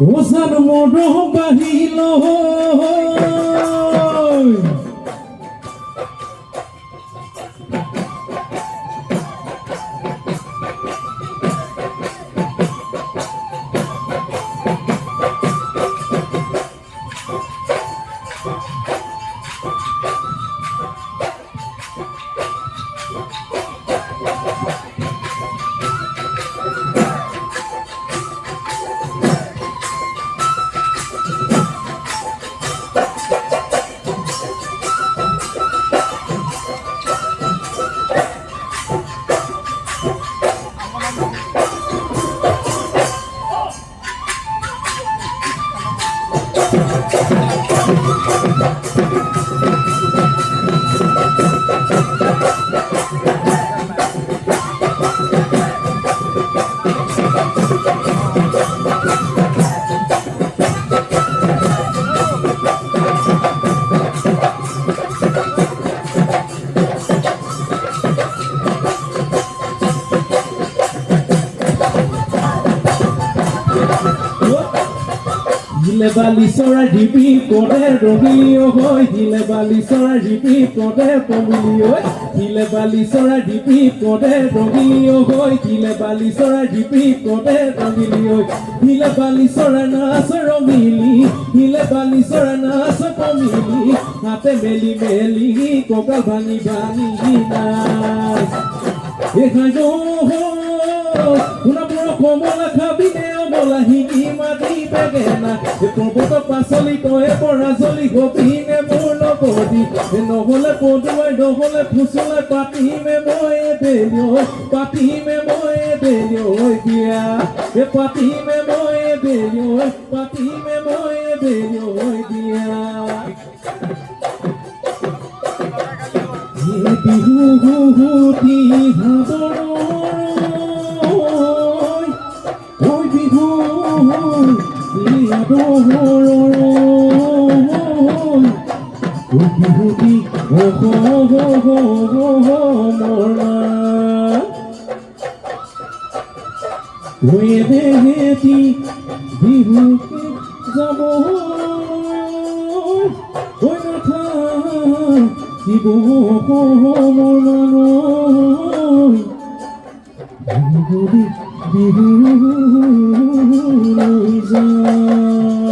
ওসার মনো বাহিল Dile balisora jipi poder romilio hoy dile balisora jipi poder romilio dile balisora jipi poder romilio hoy dile balisora jipi poder romilio dile balisora nasa romili dile balisora nasa romili ate meli meli kokal bani bani nas deja yo una puro কমলা খাবিনে অমলা শিঙি মাটি বেগেনা পৰ্বত পাচলি তয়ে পৰা জলি গবিনে মোৰ লগদি নহলে পদুৱাই নহলে ফুচুলাই পাতিমে মই দেৰিও পাতিমে মই দেৰিও বিয়া পাতিমে মই দেৰিও পাতিমে মই দেৰিও বিয়া বিহু হুতি ভাদৰ ঐ বিহু বিহুতি মৰনা দেহেতি বিহুকে যাব কথা শিৱ বিহু লৈ যায়